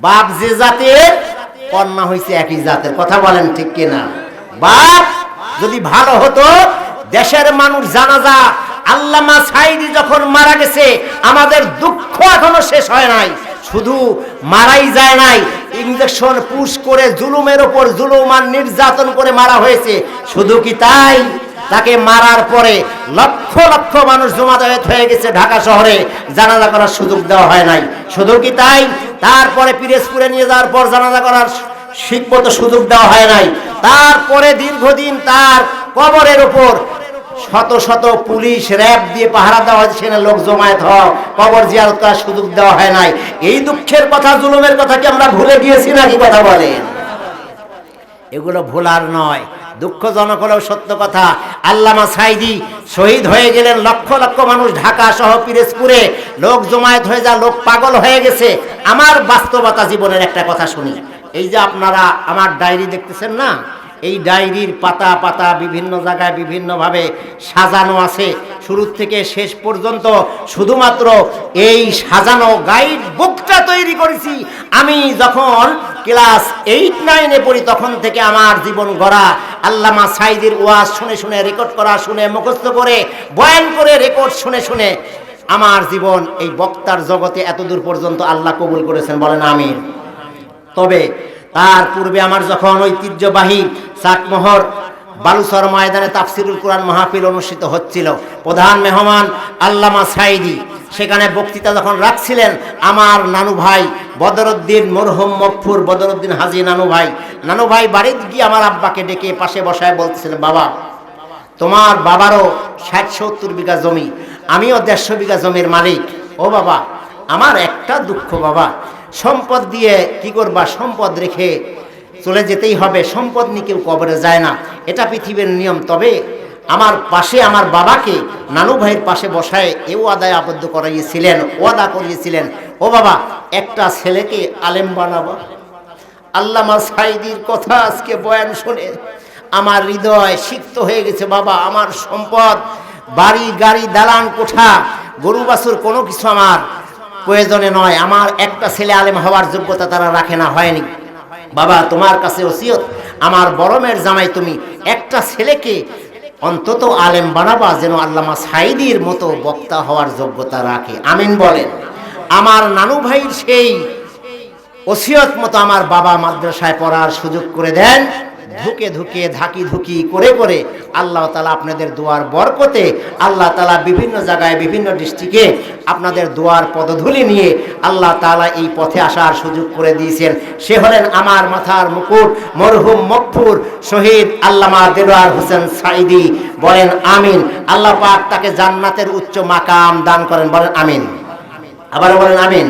বাপ যে জাতের কন্যা হয়েছে একই জাতের। কথা বলেন ঠিক কিনা? বাপ যদি ভালো হতো, দেশের মানুষ জানাজা আল্লামা সাঈদী যখন মারা গেছে, আমাদের দুঃখ এখনো শেষ হয় নাই। শুধু মারাই যায় নাই, ইনজেকশন পুশ করে জুলুমের ওপর জুলুম আর নির্যাতন করে মারা হয়েছে। শুধু কি তাই, তাকে মারার পরে লক্ষ লক্ষ মানুষ জমায়েত হয়ে গেছে ঢাকা শহরে, জানাজা করার সুযোগ দেওয়া হয় নাই। শুধু কি তাই, তারপরে পিরোজপুরে নিয়ে যাওয়ার পর জানাজা করার ঠিকমতো সুযোগ দেওয়া হয় নাই। তারপরে দীর্ঘদিন তার কবরের উপর শত শত পুলিশ র‍্যাব দিয়ে পাহারা দেওয়া হয়েছে, সেখানে লোক জমায়েত হওয়া, কবর জিয়ারত করার সুযোগ দেওয়া হয় নাই। এই দুঃখের কথা, জুলুমের কথা কি আমরা ভুলে গিয়েছি নাকি? কথা বলেন। এগুলো ভোলার নয়, দুঃখজনক হলেও সত্য কথা। আল্লামা সাঈদী শহীদ হয়ে গেলেন, লক্ষ লক্ষ মানুষ ঢাকা সহ পিরোজপুরে লোক জমায়েত হয়ে যা, লোক পাগল হয়ে গেছে। আমার বাস্তবতা জীবনের একটা কথা শুনি। এই যে আপনারা আমার ডায়েরি দেখতেছেন না, এই ডায়েরির পাতা পাতা বিভিন্ন জায়গায় বিভিন্নভাবে সাজানো আছে। শুরু থেকে শেষ পর্যন্ত শুধুমাত্র এই সাজানো গাইড বুকটা তৈরি করেছি আমি যখন ক্লাস 8-9-এ পড়ি, তখন থেকে আমার জীবন গড়া। আল্লামা সাঈদীর ওয়াজ শুনে শুনে, রেকর্ড করা শুনে, মুখস্থ করে, বয়ান করে, রেকর্ড শুনে শুনে আমার জীবন এই বক্তার জগতে এতদূর পর্যন্ত আল্লাহ কবুল করেছেন, বলেন আমিন। তবে তার পূর্বে আমার যখন ঐতিহ্যবাহী চাটমোহর বালুচর ময়দানে তাফসিরুল কোরআন মাহফিল অনুষ্ঠিত হচ্ছিল, প্রধান মেহমান আল্লামা সাঈদী সেখানে বক্তৃতা যখন রাখছিলেন, আমার নানু ভাই বদরউদ্দিন, মরহুম মগফুর বদরউদ্দিন হাজী নানু ভাই বাড়িতে গিয়ে আমার আব্বাকে ডেকে পাশে বসায় বলতেছিলেন, বাবা তোমার বাবারও 60-70 বিঘা জমি, আমিও 150 বিঘা জমির মালিক। ও বাবা, আমার একটা দুঃখ বাবা, সম্পদ দিয়ে কি করবা, সম্পদ রেখে চলে যেতেই হবে, সম্পদ নিয়ে কেউ কবরে যায় না, এটা পৃথিবীর নিয়ম। তবে আমার পাশে আমার বাবাকে নানু ভাইয়ের পাশে বসায় এ ওয়াদায় আবদ্ধ করিয়েছিলেন, ওয়াদা করিয়েছিলেন, ও বাবা একটা ছেলেকে আলেম বানাবো। আল্লামা সাঈদীর কথা আজকে বয়ান শুনে আমার হৃদয় সিক্ত হয়ে গেছে। বাবা, আমার সম্পদ, বাড়ি গাড়ি, দালান কোঠা, গরু বাছুর কোনো কিছু আমার প্রয়োজনে নয়। আমার একটা ছেলে আলেম হওয়ার যোগ্যতা তারা রাখে না, হয়নি। বাবা তোমার কাছে ওসিয়ত, আমার বড় মেয়ের জামাই তুমি একটা ছেলেকে অন্তত আলেম বানাবা, যেন আল্লামা সাঈদীর মতো বক্তা হওয়ার যোগ্যতা রাখে। আমিন বলেন। আমার নানু ভাইয়ের সেই ওসিয়ত মতো আমার বাবা মাদ্রাসায় পড়ার সুযোগ করে দেন। ধুকে ধুকে, ধাকি ধুকি করে করে আল্লাহ তাআলা আপনাদের দোয়ার বরকতে, আল্লাহ তাআলা বিভিন্ন জায়গায় বিভিন্ন ডিস্ট্রিক্টে আপনাদের দোয়ার পদধূলি নিয়ে আল্লাহ তাআলা এই পথে আসার সুযোগ করে দিয়েছেন। সে হলেন আমার মাথার মুকুট, মরহুম মগফুর শহীদ আল্লামা দেলোয়ার হোসেন সাঈদী। বলেন আমিন। আল্লাহ পাক তাকে জান্নাতের উচ্চ মাকাম দান করেন, বলেন আমিন। আবার বলেন আমিন।